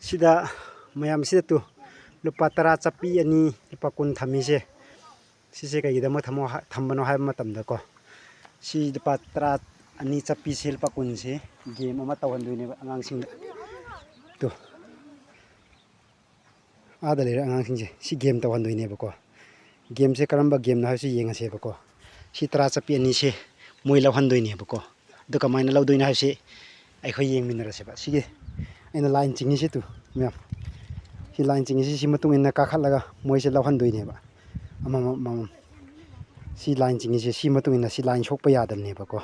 sida mayam sida tu lupa tara chapi ani lupa kun thami se sise kai da ma thamo thambano hai matam da ko si lupa tara ani chapi se lupa kun se game ama tawan dui ne angang sing tu ada le angang sing si game tawan dui ne ba ko game se karamba game na si yenga se ba ko si tara chapi ani se moi law han dui ne ba ko du ka mai na law dui na se ai khoi yeng min ra se ba si ge ina line chingi se tu myam si line chingi si matung ina ka khala ga moi se law han dui ne ba ama si line chingi si matung ina si line chok pa ya dam ne ba ko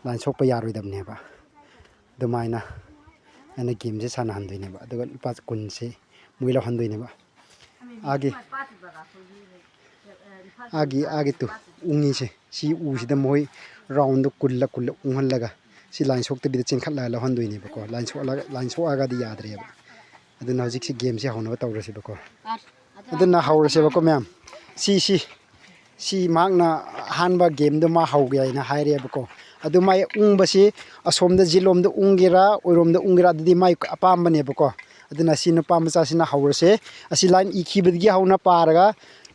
line chok pa ya roi dam ne ba du mai na ana game se sana han dui ne ba du pa kun se moi law han dui ne ba agi tu ungi se si u si da moi round kulla unghal laga si line chok te bi chen khala la han dui ne ba ko line chok aga di yad re ba aduna hojik si game se hauna ba taw rase ba ko aduna haur se ba ko myam si magna hanba game do ma hau ga ina haire ba ko adu mai ung ba si asom da jilom da ungira oirom da ungira di mai apam ba ne ba ko aduna si no pam cha si na haur se asi line i khi bid gi hauna paraga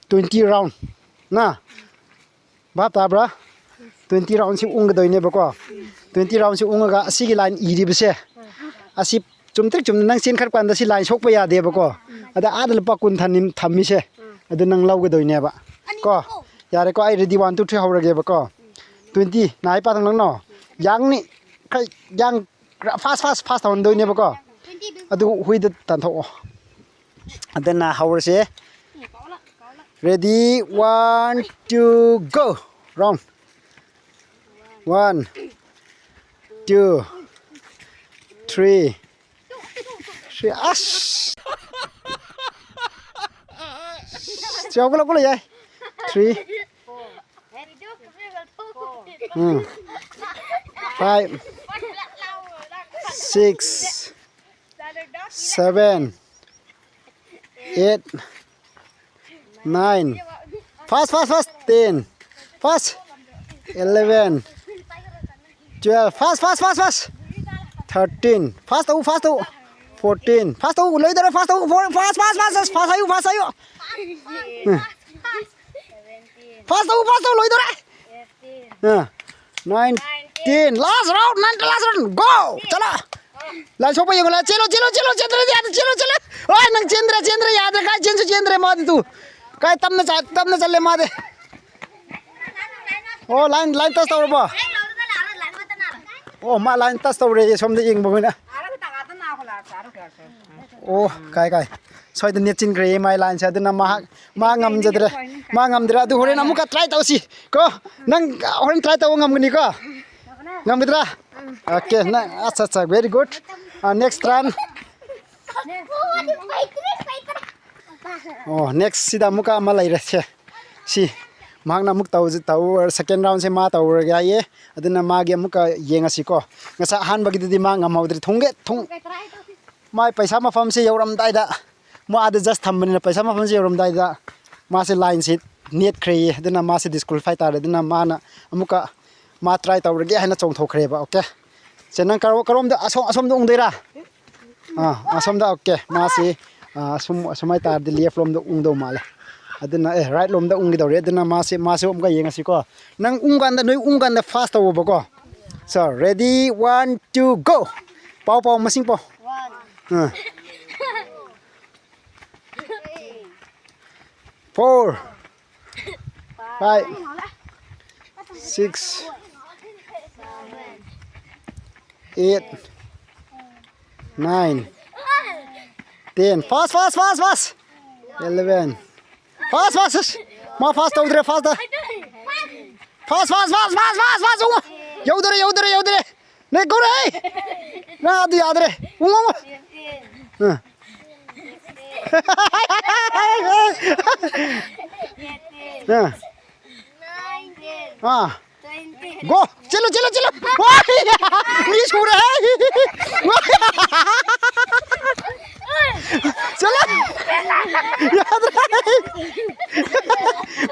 20 round na ba ta bra 20 round si ung ga doi ne ba ko 20 round si ung ga asi gi line i ri ba se asi chumtek chum nang sin khat kwan da si line sok pa ya de ba ko ada adal pa kun thanim thammi se adu nang law ga doi ne ba ko yare ko ai ready 1 2 3 haura ge ba ko 20 nai pa thang no yang ni kai yang fast on doi ne ba ko adu hui da tan tho adana haura se ready 1 2 go round 1 2 3 ash chao ko ya 3 5 6 7 8 9 fast 10 fast 11 12 fast 13 fast 14 fast loi da fast ayu fast loi da 19 last round go chala la chopa ye la chelo chendra oy nang chendra yaad ka chendra ma de tu kai tamna challe ma de oh line tas tawra ba oh ma line tas tawre som de ing bogina oh kai soi de net chin gre mai line sa de na ma ngam dra du hore na muka try taw si ko nang hore try taw ngam ni ko ngam dra okay na acha very good next run oh next sida muka ma lai ra che si magna muk taw second round se ma taw ga ye aduna ma ge muka yenga si ko ngasa han bagi di ma ngam haudri thung mai paisa ma fam se yoram dai da mo ada just thambani paisa ma fam se yoram dai da ma se line sit net khre aduna ma se disqualify ta aduna ma na amuka ma try taw ge hana chong thokre ba okay senang karom da asom da ung deira asom da okay ma se sumai tar de left lom da ung do male aduna right lom da ung gi dawre aduna ma se um ga yenga si ko nang ung gan da noi ung gan da fast taw ba ko so ready 1 2 go pau masing po 1 4 5 6 8 9 10 fast 11 fast ma fast over fast yaudare ne go re na adu yadre go chalo ye chura चला याद रहे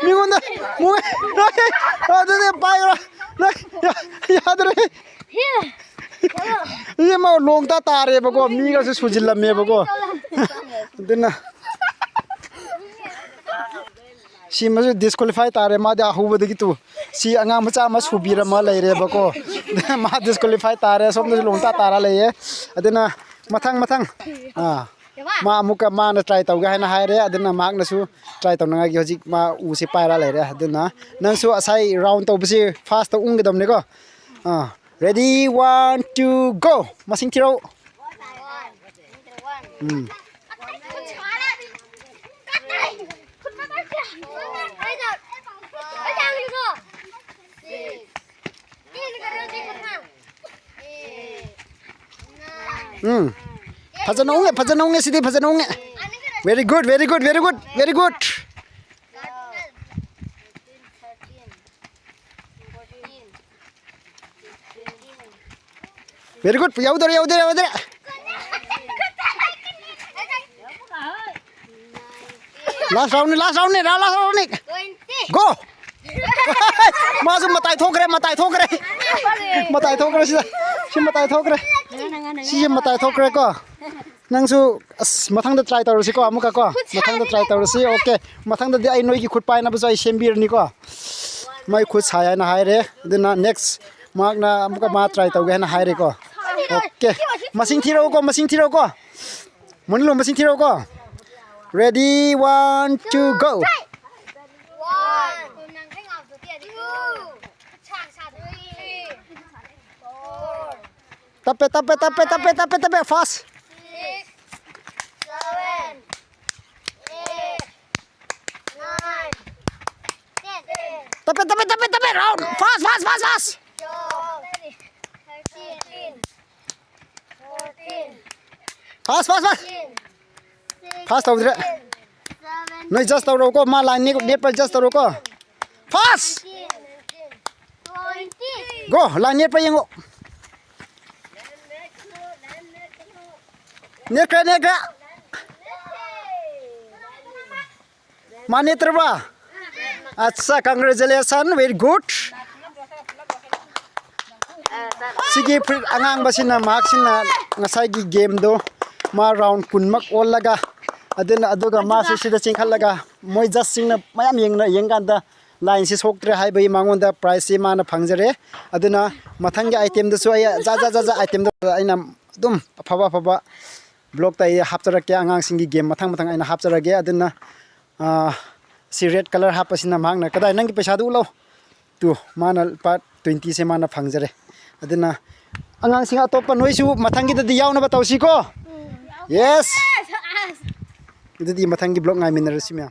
मिगुंदा मुए अदे bye याद रहे ये मा long ta tare ba ko mi ga su sujil me ba ko dena si ma disqualify tare ma da hu ba de tu si anga macha ma subira ma lai re ba ko ma disqualify tare som de long ta tara le ye adena mathang ma amuka ma na try tau ga na hai re adena mak na su try tau na gi hojik ma u se pai ra le re adena nang su asai round tau bisi fast tau ung ge dam ne ko ready 1 2 go masing tiro Phajana unge sidi phajana unge very good very good very good very good very good yaudare last round ni go masuk matai thok re si matai thok re ko nangsu mathang da try tawrsi ko amuka ko mathang da try tawrsi okay mathang da ai noi ki khut pai na ba ai sembir ni ko mai khut chaya na hai re dena next mak na amuka ma try taw ge na hai re ko okay masing thiro ko monilo masing thiro ko ready 1 2 go tape fast Tape round fast tau dire noi just tau ro ko ma line ni net pa just tau ro ko fast go line net pa yengo net mane terba acha congratulations very good sigi angang basina mark sina ngasai gi game do ma round kun mak ol laga adena aduga ma sida chingkhal laga moi just sing na mayam yengan da line si soktre hai bai mangon da price si ma na phangjare aduna mathang gi item da su ay ja item da aina dum phaba block tai hapchara ke angang sing gi game mathang aina hapchara ge aduna si red color hapasina mangna kadai nang paisa du lo tu mana part 20 se mana phangjare aduna angang singa topa noisu mathangi da yauna ba tawsi ko yes idadi mathangi block ngai minar simya